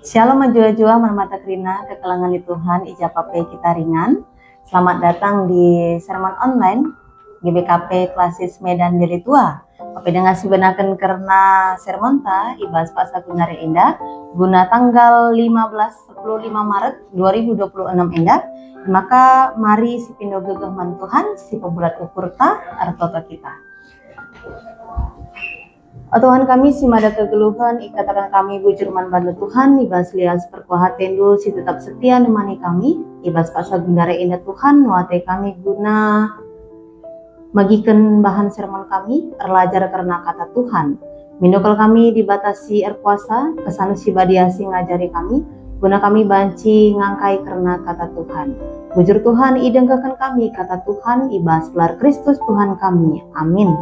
Shalom majua-jua manmata krina kekelangan di Tuhan ijapape kita ringan. Selamat datang di sermon online GBKP Klasis Medan Deli Tua. Pape dengan sebenakan karena sermon ta ibas Pak Sakunari Indah guna tanggal 15 Maret 2026 Indah. Maka mari si pindo gegeh man Tuhan si pebulat ukur ta artota kita. Tuhan kami si mada kegeluhan ikatakan kami bujur man bantu Tuhan ibas lias perkuah tendu si tetap setia nemani kami ibas pasal gundare indah Tuhan nuate kami guna magikan bahan sermon kami erlajar karena kata Tuhan mindokal kami dibatasi erpuasa kesanu si badiasi ngajari kami guna kami banci ngangkai karena kata Tuhan bujur Tuhan idengkakan kami kata Tuhan ibas gelar Kristus Tuhan kami amin.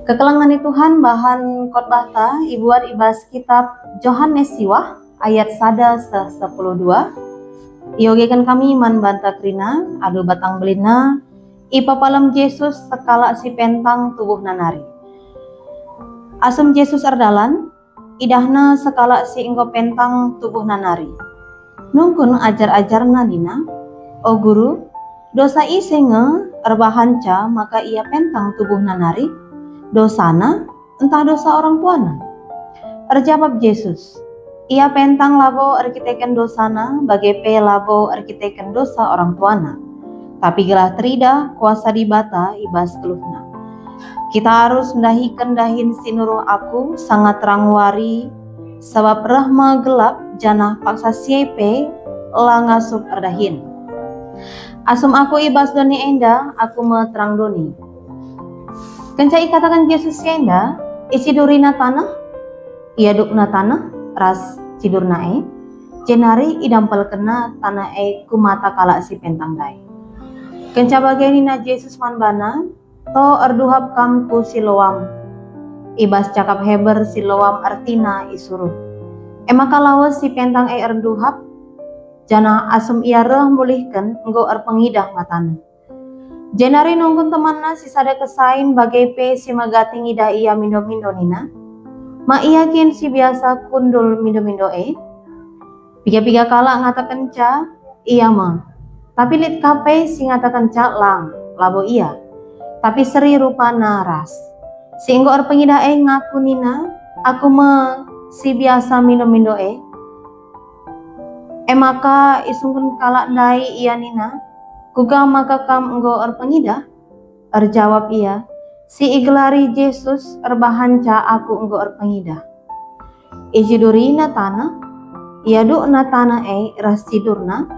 Kekelangan Tuhan bahan khotbah ta ibuat ibas kitab Yohanes Siwah ayat 1:12. Iogekan kami man banta krina adu batang belina ipapalam Yesus sekala si pentang tubuh nanari. Asum Yesus ardalan idahna sekala si engko pentang tubuh nanari. Nungkun ajar-ajar nadina o guru dosa isenge erbahanca maka ia pentang tubuh nanari. Dosana entah dosa orang tuana. Erjawab Yesus, ia pentang labo arkiteken dosana bagepe labo arkiteken dosa orang tuana. Tapi gelah terida kuasa dibata ibas keluhna. Kita harus mendahikan dahin sinuruh aku sangat terang wari sebab rahma gelap janah paksa siepe langasuk erdahin. Asum aku ibas doni enda aku meterang doni. Kencai katakan Yesus kenda, isi durina tanah, ia dukna tanah, ras cidurna jenari idampel kena tanah kumata kala si pentang dai. Kenca bagenina Yesus manbana, to erduhap kam ku siloam, ibas cakap heber siloam artina isuruh. Emaka lawas si pentang erduhap, jana asum ia reh mulihkan enggo erpengidah matana. Jenari nunggun temanna si sada kesain bagepe si magating ida ia mindo-mindo nina. Ma iakin si biasa kundul mindo-mindo Piga-piga kala ngatakan ca iya ma. Tapi lit kape si ngatakan ca lang labo iya. Tapi seri rupana ras. Si enggo erpengida ngaku nina aku me si biasa mindo-mindo maka isungkun kala ndai iya nina. Kuga maka kam enggo erpengida? Erjawab ia, si iglari Yesus erbahanca aku enggo erpengida. Ijidurina tanah, ia dukna tanah ras tidurna,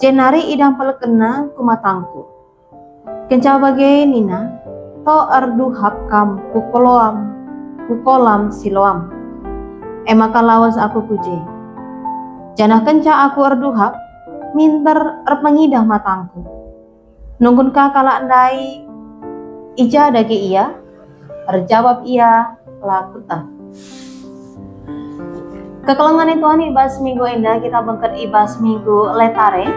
jenari idampel kena kumatangku. Kenca bagai nina, to erduhap kam kukolam siloam. Maka lawas aku kuje. Janah kenca aku erduhap, minter erpengidah matangku. Nunggun kala andai ija dagi ia, terjawab ia lakuta. Kekelangan Tuhan ibas minggu indah kita bengket ibas minggu letare.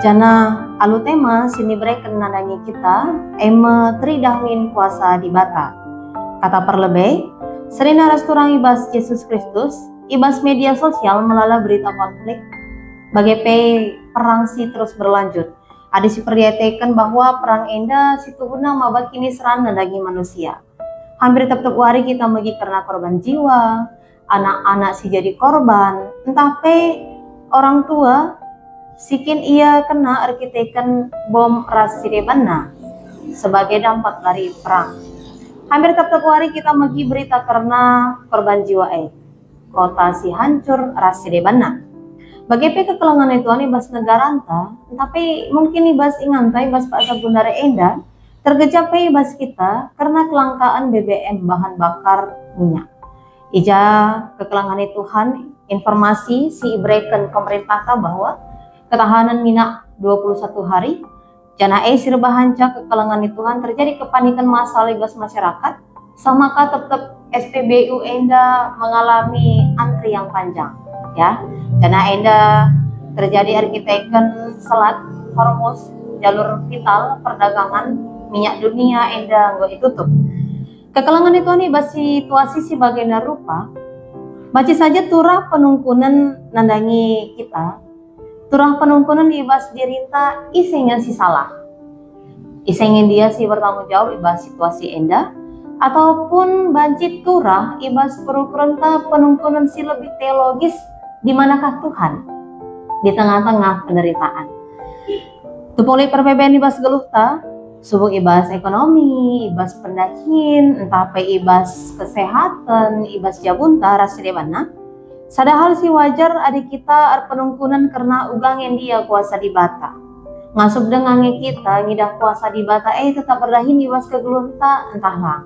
Jana alu tema sini breken nadangi kita eme tridahwin kuasa di bata. Kata perlebih, serina resturang ibas Yesus Kristus, ibas media sosial melala berita konflik bagepe perang si terus berlanjut. Ada si perlihatkan bahwa perang enda si tuhuna mabakini serana daging manusia. Hampir tiap hari kita megi karena korban jiwa, anak-anak si jadi korban, entah pe orang tua sikin ia kena arkiteken bom rasirebana sebagai dampak dari perang. Hampir tiap hari kita megi berita karena korban jiwa kota si hancur rasirebana. Bagepe kekelangan Tuhan ibas negara anta, tapi mungkin ibas inganta ibas pasal gundara enda, tergejap ibas kita karena kelangkaan BBM bahan bakar minyak. Ija kekelangan Tuhan informasi si ibreken pemerintah bahwa ketahanan minyak 21 hari, jana sirbahanca kekelangan Tuhan terjadi kepanikan massal ibas masyarakat, sama tetap SPBU enda mengalami antri yang panjang. Ya, jana enda terjadi arkiteken selat Hormuz jalur vital perdagangan minyak dunia enda nggo ditutup. Kekelangan itu nih bas situasi si bagian rupa Baca saja turah penungkunan nandangi kita. Turah penungkunan ibas dirinta isengnya si salah. Isengnya dia si bertanggung jawab ibas situasi enda. Ataupun banci turah ibas perukurenta penungkunan si lebih teologis di manakah Tuhan di tengah-tengah penderitaan. Tupoli perbedaan ibas geluh ta, subuh ibas ekonomi, ibas pendahin, entah apa ibas kesehatan, ibas jabunta rasa debana. Sadahal si wajar adik kita penungkunan karena ugang yang dia kuasa di bata. Ngasup dengan kita ngidah kuasa di bata tetap berdahin ibas kegelunta entahlah.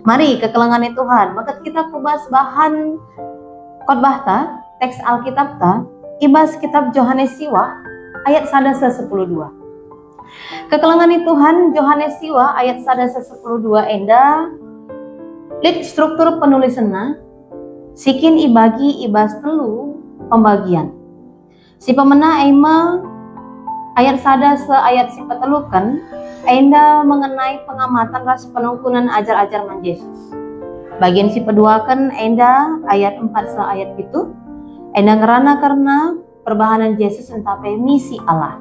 Mari kekelengan Tuhan, maka kita kubas bahan khotbah ta, teks Alkitab ta, ibas kitab Yohanes Siwa ayat 1:12. Kekelengan Tuhan Yohanes Siwa ayat 1:12 enda lid struktur penulisanna sikin ibagi ibas telu pembagian. Si pemena ema ayat 1 ayat si petelukan enda mengenai pengamatan ras penungkunan ajar-ajar man Yesus. Bagian si peduakan enda ayat 4 ayat itu enda ngerana karena perbahanan Yesus entapai misi Allah.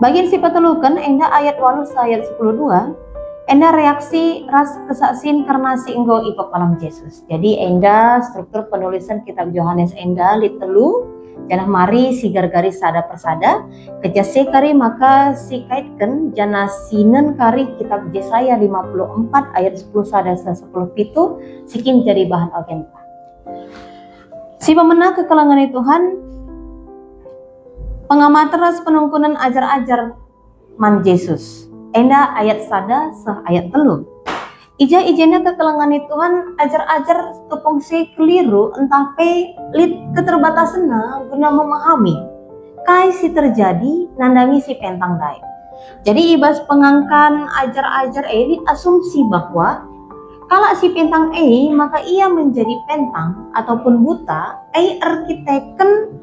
Bagian si petelukan enda ayat 8 ayat 10:2 enda reaksi ras kesaksin karena si enggo ipok alam Yesus. Jadi enda struktur penulisan kitab Yohanes enda litelu janah mari si gargari sada persada kejase kari maka si kaitkan janah sinen kari kitab Yesaya 54 ayat 10 sada 10 pitu sikin jadi bahan agenta. Si pemenang kekelangan Tuhan pengamatan ras penungkunan ajar-ajar man Yesus enda ayat sada ayat telu. Ija-ijanya kekelangan Tuhan ajar-ajar tupung si keliru entah pe lid keterbatasanna guna memahami kai si terjadi nandangi si pentang dai. Jadi ibas pengangkan ajar-ajar asumsi bahwa kalau si pentang maka ia menjadi pentang ataupun buta arkiteken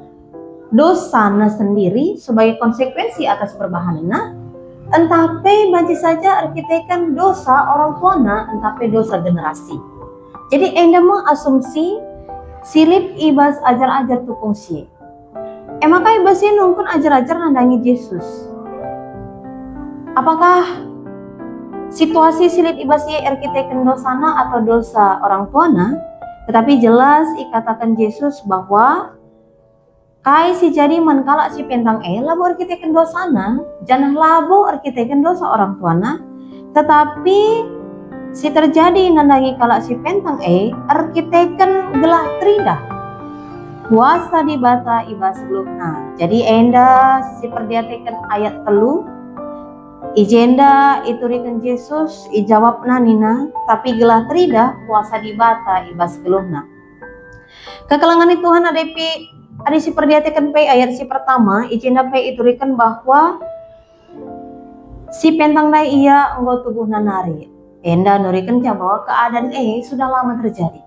dosana sendiri sebagai konsekuensi atas perbahanana entape banci saja arkiteken dosa orang tuana entape dosa generasi. Jadi enda asumsi silip ibas ajar-ajar tupung si. Maka ibasnya nungkun ajar-ajar nandangi Yesus. Apakah situasi silip ibasnya arkiteken dosana atau dosa orang tuana? Tetapi jelas ikatakan Yesus bahwa kai si jadi mankala si pentang labo arkiteken dosana, jangan labo arkiteken dosa orang tuana, tetapi si terjadi nandangi kala si pentang arkiteken gelah tridah kuasa di bata ibas belumna. Jadi enda si perdiateken ayat telu ijenda iturikan Yesus ijawabna nina tapi gelah tridah kuasa di bata ibas belumna. Kekelangan Tuhan ada si perdiatikan pe ayat si pertama ijenda pe iturikan bahwa si pentang dai ia enggo tubuh nanari enda nurikan bahwa keadaan sudah lama terjadi.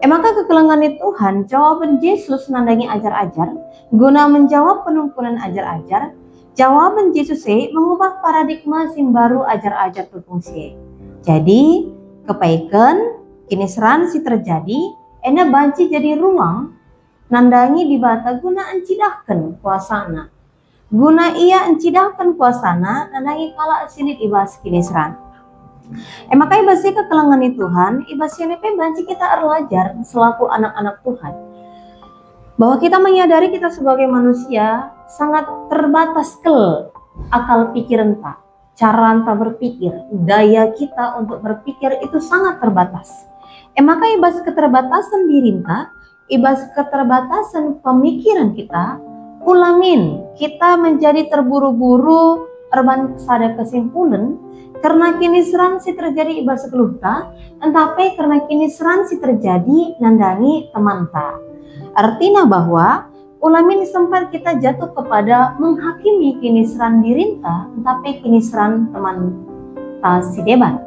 Maka kekelangan Tuhan jawaban Yesus nandangi ajar-ajar guna menjawab penungkunan ajar-ajar. Jawaban Yesus mengubah paradigma sing baru ajar-ajar berfungsi. Jadi kepaikan kini seran si terjadi enda banci jadi ruang nandangi di bata guna encidahkan kuasana. Guna ia encidahkan kuasana nandangi kala silit ibas kini seran. Maka ibasnya kekelangan Tuhan, ibasnya banci kita erlajar selaku anak-anak Tuhan. Bahwa kita menyadari kita sebagai manusia sangat terbatas akal pikiran tak, cara anta berpikir, daya kita untuk berpikir itu sangat terbatas. Maka ibas keterbatasan diri tak, ibas keterbatasan pemikiran kita, ulamin kita menjadi terburu-buru erban sada kesimpulan karena kini seran si terjadi ibas keluhta, entape karena kini seran si terjadi nandangi teman tak. Artinya bahwa ulamin sempat kita jatuh kepada menghakimi kini seran dirinta, tapi kini seran teman si deban.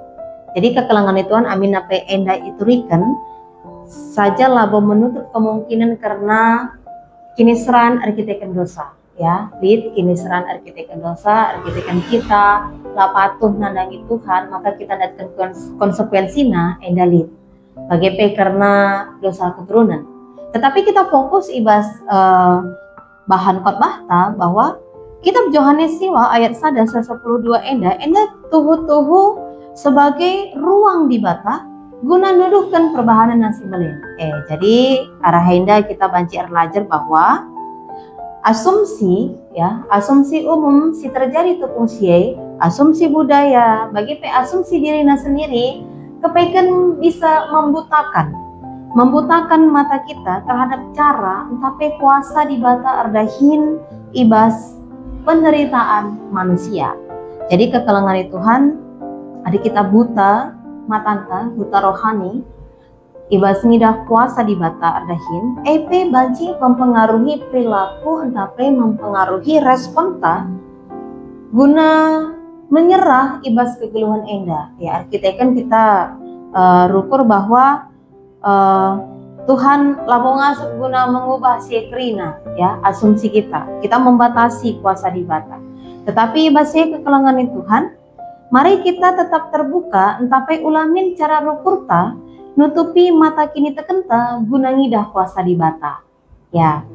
Jadi kekelangan Tuhan amin apa enda iturikan saja labo menutup kemungkinan karena kini seran arkiteken dosa. Ya, lid kini seran arkiteken dosa, arkiteken kita lah patuh nandangi Tuhan, maka kita datang konsekuensinya enda lid. bagaimana karena dosa keturunan. Tetapi kita fokus ibas bahan khotbah bahwa kitab Yohanes siwa ayat 1:12 enda tuhu sebagai ruang di bata guna nuduhkan perbahanan nasi belin. Jadi arah enda kita banci belajar bahwa asumsi umum si terjadi tepung siai, asumsi budaya, bagi asumsi dirinya sendiri, kepeken bisa membutakan mata kita terhadap cara tapi kuasa di bata ardahin ibas penderitaan manusia. Jadi kekelangan Tuhan, adik kita buta matanta, buta rohani, ibas ngidah kuasa di bata ardahin, banci mempengaruhi perilaku entape mempengaruhi respon ta guna menyerah ibas kegeluhan enda. Ya, kita kan kita rukur bahwa Tuhan labonga guna mengubah sekrina, ya, asumsi kita membatasi kuasa di bata. Tetapi ibas kekelangan Tuhan, mari kita tetap terbuka entape ulamin cara rukurta nutupi mata kini tekenta guna ngidah kuasa di bata. Ya,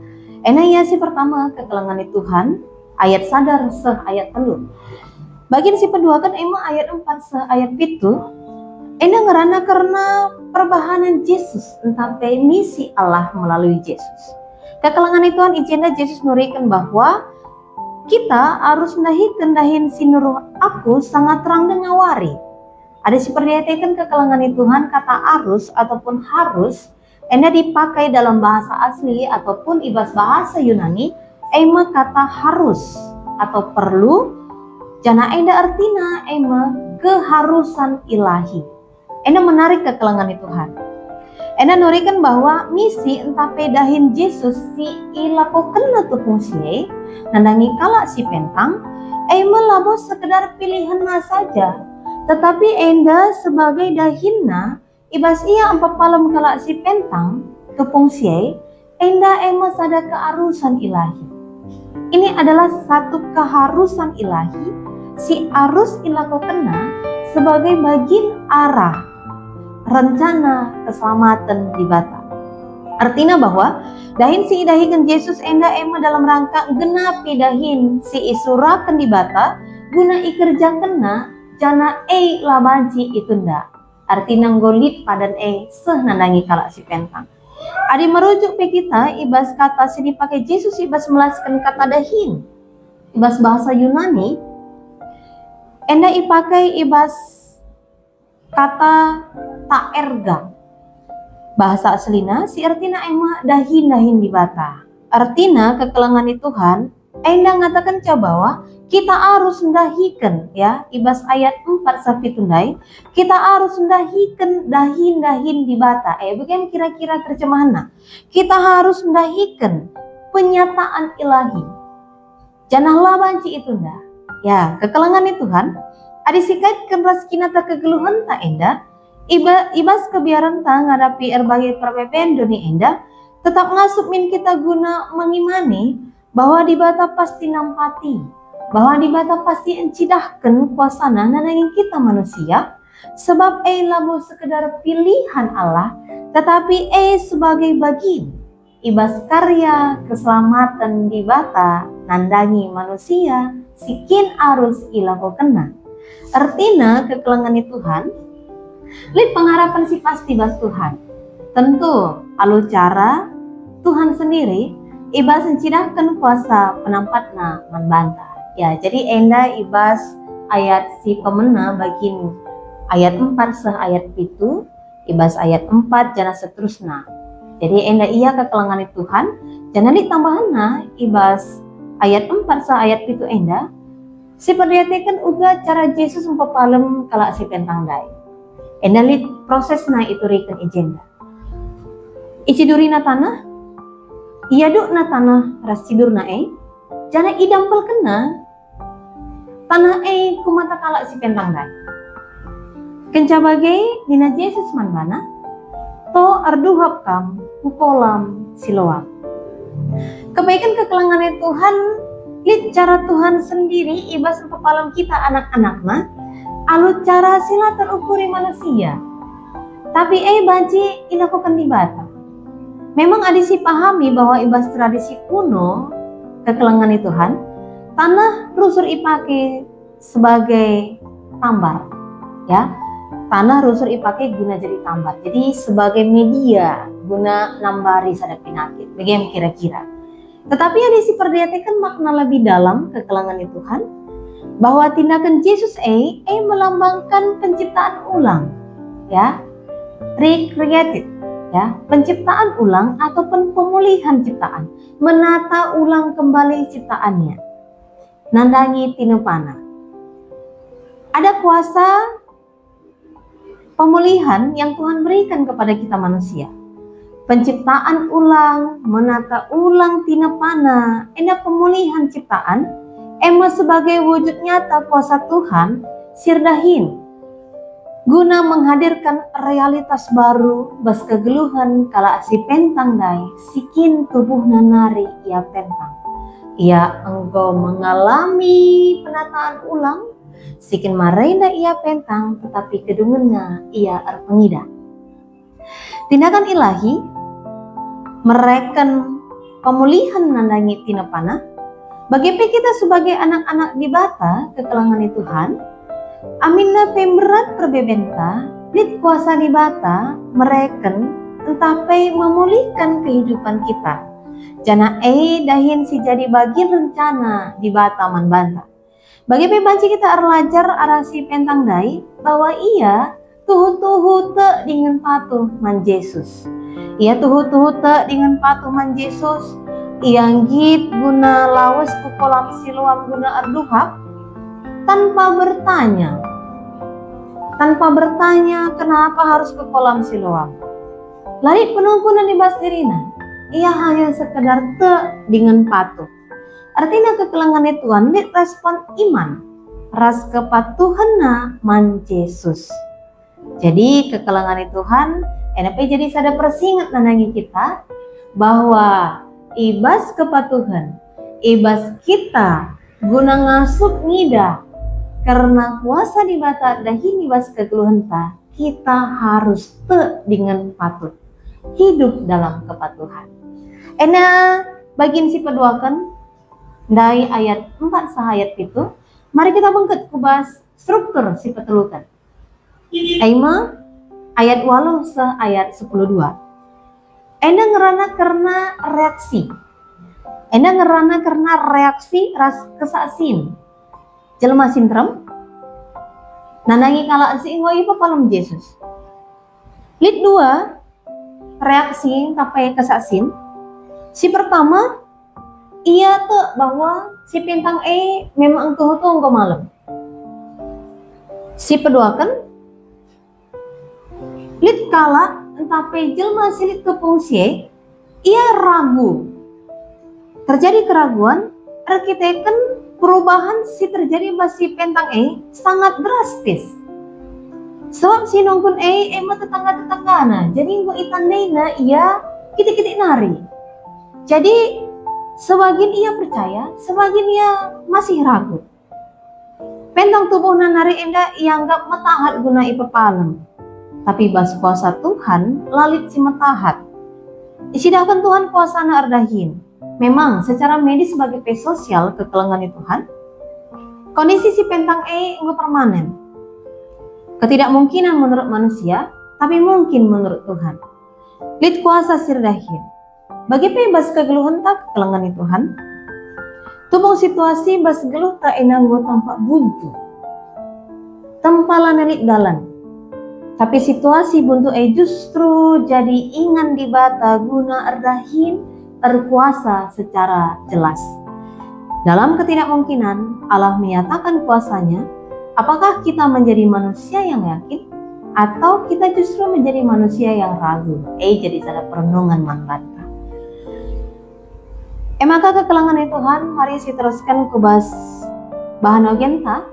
ya si pertama kekelangan Tuhan ayat sadar ayat 3. Bagian si kedua kan ayat 4 ayat 7. Ngerana karena perbahanan Yesus entape misi Allah melalui Yesus. Kekelangan Tuhan ijenda Yesus nurikan bahwa kita harus dahin sinuruh aku sangat terang dan ngawari. Ada seperti kan kekelangan Tuhan kata arus ataupun harus dipakai dalam bahasa asli ataupun ibas bahasa Yunani kata harus atau perlu jana artina keharusan ilahi. Menarik kekelangan Tuhan. Nurikan bahwa misi entape dahin Yesus si ilakoken tupung siye nandangi kala si pentang labo sekedar pilihan saja. Tetapi enda sebagai dahinna ibas ia palem kala si pentang tupung siye enda sada keharusan ilahi. Ini adalah satu keharusan ilahi si arus ilakokena sebagai bagian arah rencana keselamatan di bata. Artinya bahwa dahin si idahikan Yesus enda dalam rangka genapi dahin si isurakan di bata guna ikerja kena jana labanci itu nda. Artinya ngolit padan sehnandangi kalak si pentang. Adi merujuk pe kita ibas kata si dipakai Yesus ibas melaskan kata dahin. Ibas bahasa Yunani enda ipakai ibas kata taerga. Bahasa aslina si artina dahin di bata. Artina kekelangan Tuhan enda ngatakan bahwa kita harus ndahikan, ya, ibas ayat 4 sampai tundai, kita harus ndahikan dahin di bata. Bagaimana kira-kira terjemahannya? Kita harus ndahikan penyataan ilahi. Janahlah banci itu nda. Ya, kekelangan Tuhan adisikait keras kinata kegeluhan tak enda ibas kebiaran ta ngadapi erbagai perbebean doni enda tetap ngasup min kita guna mengimani bahwa di bata pasti nampati, bahwa di bata pasti encidahkan kuasana nanangin kita manusia sebab lamu sekedar pilihan Allah tetapi sebagai bagian ibas karya keselamatan di bata nandangi manusia sikin arus ilako kena. Artinya kekelangan Tuhan lid pengharapan si pasti bas Tuhan. Tentu alu cara Tuhan sendiri ibas encidahkan kuasa penampatna membantah. Ya, jadi enda ibas ayat si pemena bagian ayat 4 ayat itu ibas ayat 4 jana seterusnya. Jadi enda iya kekelangan Tuhan jana ditambahanna ibas ayat 4 ayat itu enda si perhatikan uga cara Yesus mempapalem kalak si pentang dai. Enda lid prosesna itu rikan agenda. Icidurina tanah, iaduk na tanah rasidurna jana idampel kena tanah kumata kalak si pentang dai. Kenca bagai dina Yesus manbana to arduhap kam ukolam siloam. Kebaikan kekelangan Tuhan lid cara Tuhan sendiri ibas kepalam kita anak-anakna alu cara sila terukuri manusia Tapi banci ilakukan di bata. Memang ada si pahami bahwa ibas tradisi kuno kekelangan Tuhan, tanah rusur ipake sebagai tambar, ya. Tanah rusur ipake guna jadi tambar. Jadi sebagai media guna nambari sadap penyakit. Bagaimana kira-kira? Tetapi ada si perdetekan makna lebih dalam kekelangan Tuhan, bahwa tindakan Yesus melambangkan penciptaan ulang, ya, recreated, ya, penciptaan ulang ataupun pemulihan ciptaan, menata ulang kembali ciptaannya, nandangi tinupana. Ada kuasa pemulihan yang Tuhan berikan kepada kita manusia. Penciptaan ulang, menata ulang tinupana, pemulihan ciptaan, sebagai wujud nyata kuasa Tuhan sirdahin guna menghadirkan realitas baru bas kegeluhan kala si pentang dai sikin tubuh nanari ia pentang. Ia engkau mengalami penataan ulang sikin marenda ia pentang, tetapi kedungenna ia erpengida. Tindakan ilahi mereken pemulihan nandangi tinapana. Bagi kita sebagai anak-anak di bata kekelangan Tuhan, aminna pemberat perbebenta, dit kuasa di bata mereken entapai memulihkan kehidupan kita. Jana dahin si jadi bagian rencana di bata man banta. Bagi banci kita arlajar arasi pentang dai bahwa ia tuhu te dengan patuh man Yesus. Ia tuhu te dengan patuh man Yesus. Ianggit guna lawas ke kolam Siloam guna arduhak tanpa bertanya kenapa harus ke kolam Siloam. Lari penungkunan di basdirina, ia hanya sekedar te dengan patuh. Artinya kekelangan Tuhan lit respon iman, ras kepatuhanna man Yesus. Jadi kekelangan Tuhan, jadi sada persingat nanangi kita bahwa ibas kepatuhan, ibas kita guna ngasup ngida karena kuasa di bata dahin ibas kegeluhan kita harus te dengan patut hidup dalam kepatuhan. Bagian si peduakan dari ayat 4 sahayat itu, mari kita bangkit kubas struktur si petelukan. Ayat 8 ayat 10:2. Enda ngerana karena reaksi ras kesasin jelema sintrem nanangi kala si ingoi papalem Yesus. Lid 2 reaksi tapai kesasin. Si pertama ia tuh bahwa si pintang memang engkau malam. Si peduakan lid kala entapai jelma silit kepungsie, ia ragu. Terjadi keraguan, arkiteken perubahan si terjadi basi pentang sangat drastis. Sebab si nongkun emang tetangga-tetanggana, jadi nggo itandaina ia kitik-kitik nari. Jadi sebagian ia percaya, sebagian ia masih ragu. Pentang tubuh nanari enda ianggap metahat guna ipepalem. Tapi bas kuasa Tuhan lalit si metahat. Isidahkan Tuhan kuasa na ardahin. Memang secara medis sebagai sosial kekelangan Tuhan, kondisi si pentang enggak permanen. Ketidakmungkinan menurut manusia, tapi mungkin menurut Tuhan. Lid kuasa sirdahin. Bagi bas kegeluhan tak kekelangan Tuhan, tubung situasi bas geluh tak enang gua tampak buntu. Tempalan elit dalan. Tapi situasi buntu justru jadi ingan di bata guna ardahin terkuasa secara jelas. Dalam ketidakmungkinan Allah menyatakan kuasanya, apakah kita menjadi manusia yang yakin atau kita justru menjadi manusia yang ragu? Jadi ada perenungan mangbanta. Maka kekelangan Tuhan, mari kita teruskan ke bahan ogenta.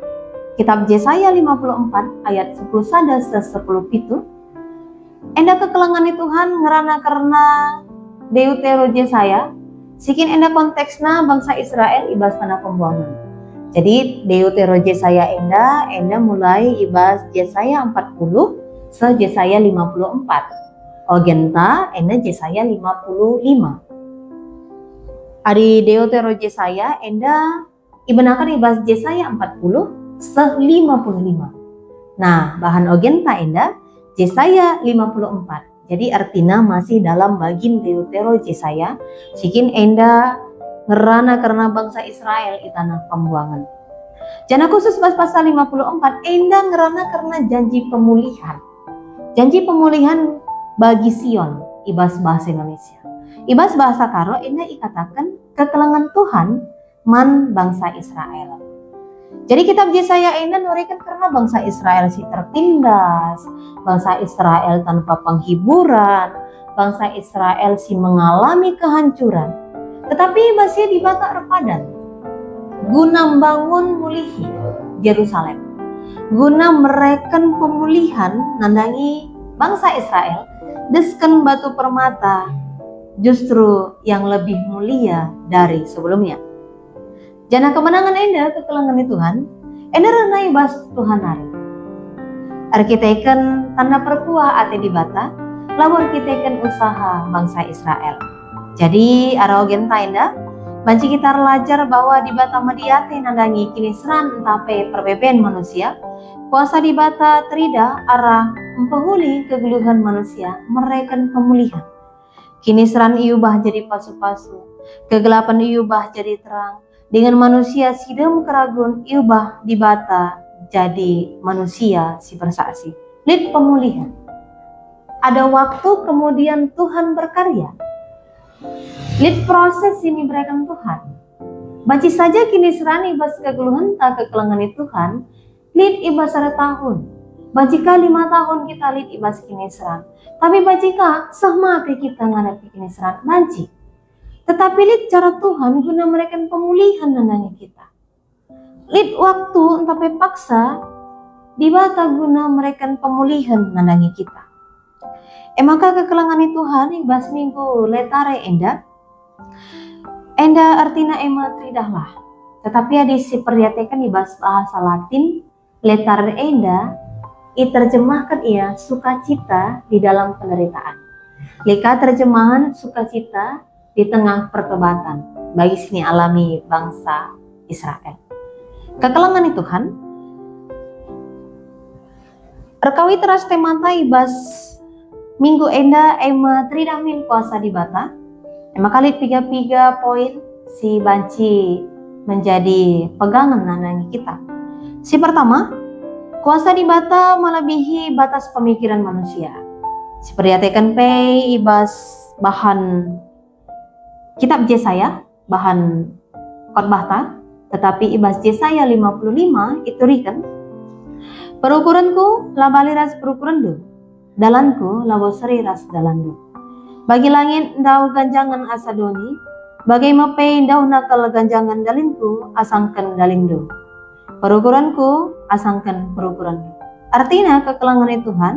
Kitab Yesaya 54 ayat 10 sada 10 pitu. Enda kekelangan Tuhan ngerana karena Deutero Yesaya, sikin enda konteksna bangsa Israel ibas tanah pembuangan. Jadi Deutero Yesaya enda mulai ibas Yesaya 40 se Yesaya 54. Ogenta ena Yesaya 55. Ari Deutero Yesaya enda ibenakan ibas Yesaya 40 se 55. Nah, bahan ogenta enda Yesaya 54. Jadi artinya masih dalam bagian Deutero Yesaya, sikin enda ngerana karena bangsa Israel di tanah pembuangan. Jana khusus pasal 54 enda ngerana karena janji pemulihan. Janji pemulihan bagi Sion, ibas bahasa Indonesia. Ibas bahasa Karo enda ikatakan kekelangan Tuhan man bangsa Israel. Jadi kitab Yesaya enda nurikan karena bangsa Israel si tertindas, bangsa Israel tanpa penghiburan, bangsa Israel si mengalami kehancuran. Tetapi masih dibata repadan, guna bangun mulihi Yerusalem, guna mereken pemulihan nandangi bangsa Israel, desken batu permata justru yang lebih mulia dari sebelumnya. Jana kemenangan enda kekelangan Tuhan, enda renai bas Tuhan hari. Arkiteken tanda perkuah ate dibata, lawan arkiteken usaha bangsa Israel. Jadi arogenta enda, banci kita belajar bahwa dibata mediate nandangi kini seran entape perbeben manusia, kuasa dibata terida arah mempehuli kegeluhan manusia, mereken pemulihan. Kini seran iubah jadi pasu-pasu, kegelapan iubah jadi terang, dengan manusia sidem keragun iubah dibata jadi manusia si bersaksi. Lid pemulihan. Ada waktu kemudian Tuhan berkarya. Lid proses ini berikan Tuhan. Baci saja kini seran ibas kegeluhan tak kekelangan Tuhan, lid ibas ada tahun. Bajika 5 tahun kita lid ibas kini seran. Tapi bajika sahmate kita ngadapi kini seran banci. Tetapi lid cara Tuhan guna mereka pemulihan nandangi kita. Lid waktu entape paksa dibata guna mereka pemulihan nandangi kita. Maka kekelangan Tuhan ibas minggu letare enda artina ema tridahlah. Tetapi ada si perhatikan ibas bahasa Latin letare enda terjemahkan ia sukacita di dalam penderitaan. Lika terjemahan sukacita di tengah pertobatan bagi sini alami bangsa Israel. Kekelangan Tuhan rekawi teras temata ibas minggu enda ema tridamin kuasa dibata ema kali 3 poin si banci menjadi pegangan nanangi kita. Si pertama, kuasa dibata melebihi batas pemikiran manusia. Seperti pe ibas bahan kitab Yesaya, bahan khotbah, tetapi ibas Yesaya 55 itu rikan. Perukuranku labali ras perukurandu, dalanku labo seri ras dalandu. Bagi langit dau ganjangan asadoni, bagai mape dau nakal ganjangan dalinku asangkan dalindu. Perukuranku asangkan perukurandu. Artinya kekelangan Tuhan,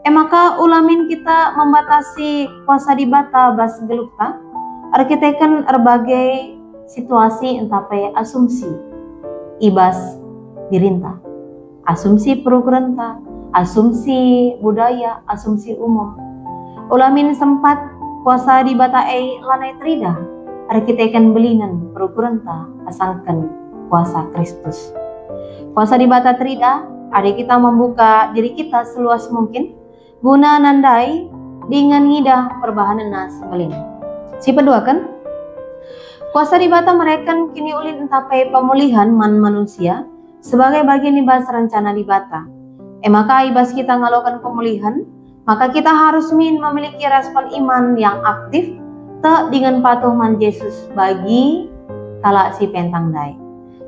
maka ulamin kita membatasi kuasa dibata bas gelukta, arkiteken berbagai situasi entape asumsi ibas dirinta, asumsi perukuran ta, asumsi budaya, asumsi umum. Ulamin sempat kuasa dibata lanai trida, arkiteken belinan perukuran ta asangkan kuasa Kristus. Kuasa dibata trida, ada kita membuka diri kita seluas mungkin guna nandai dengan ngidah perbahanan nas belin. Si kedua kan, kuasa dibata mereka kini ulin entapai pemulihan man manusia sebagai bagian ibas rencana dibata. Maka ibas kita ngalakukan pemulihan, maka kita harus memiliki respon iman yang aktif tak dengan patuh man Yesus bagi kala si pentang dai.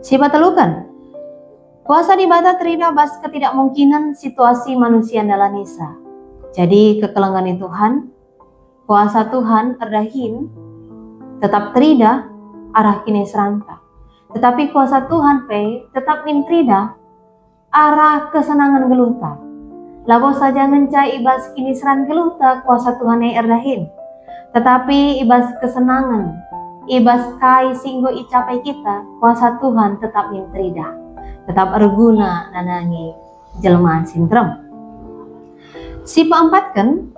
Si batalukan, kuasa dibata terida bas ketidakmungkinan situasi manusia dalam nisa. Jadi kekelangan Tuhan, kuasa Tuhan erdahin tetap terida arah kini seranta. Tetapi kuasa Tuhan tetap mintrida arah kesenangan geluta. Labo saja ngencai ibas kini seran geluta kuasa Tuhan yang erdahin. Tetapi ibas kesenangan, ibas kai singgo icapai kita, kuasa Tuhan tetap mintrida. Tetap erguna nanangi jelmaan sindrom. Si paempat kan,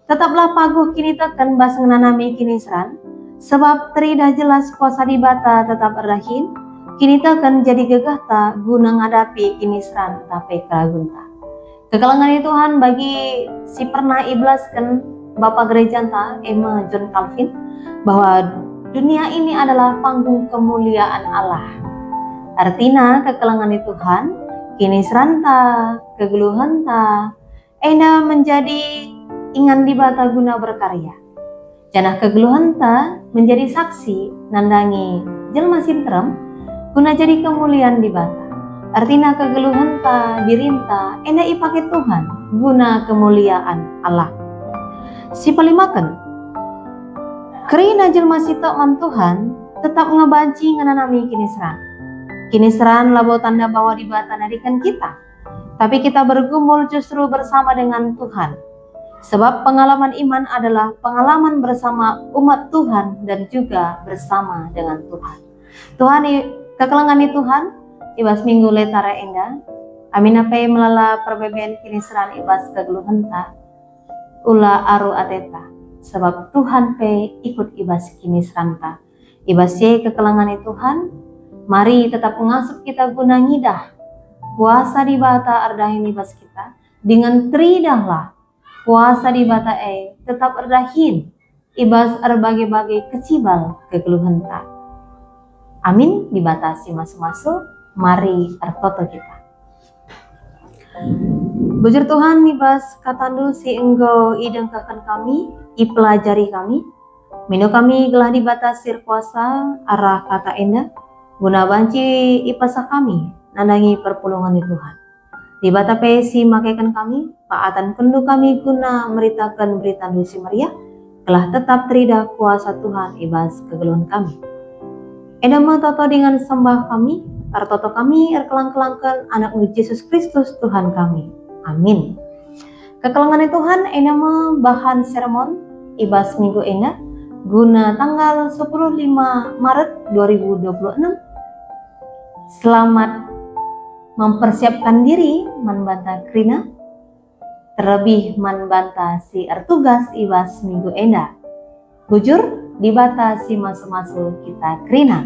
tetaplah paguh kini tekan bas ngenanami kini seran, sebab terida jelas kuasa di bata tetap erahin, kini tekan jadi gegah ta guna ngadapi kini seran tapi keragunta. Kekalangan Tuhan bagi si pernah iblas kan Bapak Gereja ta Emma John Calvin bahwa dunia ini adalah panggung kemuliaan Allah. Artinya kekalangan Tuhan kini seranta kegeluhan ta ena menjadi ingan di bata guna berkarya. Janah kegeluhan ta menjadi saksi nandangi jelma sintrem guna jadi kemuliaan di bata. Artinya kegeluhan ta dirinta ena ipake Tuhan guna kemuliaan Allah. Si palimakan kerina jelma sitok man Tuhan tetap ngebanci ngenanami kini seran. Kini seran labo tanda bahwa di bata nadikan kita. Tapi kita bergumul justru bersama dengan Tuhan. Sebab pengalaman iman adalah pengalaman bersama umat Tuhan dan juga bersama dengan Tuhan. Tuhan kekelangan Tuhan ibas minggu letara endah. Amin apa melala perbeben kini seran ibas kegeluhan ta ula aru ateta. Sebab Tuhan pe ikut ibas kini seran ta. Ibas ye kekelangan Tuhan. Mari tetap mengasup kita guna ngidah kuasa di bata ardahin ibas kita dengan teridahlah kuasa di bata tetap ardahin ibas arbagai-bagai kecibal kegeluhan ta. Amin dibatasi masu-masu mari artoto kita. Bujur Tuhan ibas katandu si enggo idengkakan kami ipelajari kami mino kami gelah dibatasir kuasa arah kata endah guna banci ipasa kami nandangi perpulungan Tuhan. Di bata pesi makaikan kami, paatan kendu kami guna meritakan berita Dusi Maria, telah tetap terida kuasa Tuhan ibas kegeluhan kami. Edama toto dengan sembah kami, artoto kami erkelang-kelangkan anak Yesus Kristus Tuhan kami. Amin. Kekelangan Tuhan edama bahan sermon ibas minggu ena guna tanggal 15 Maret 2026. Selamat mempersiapkan diri membanta krina, terlebih membanta si ertugas ibas minggu enda. Bujur dibata si masu-masu kita krina.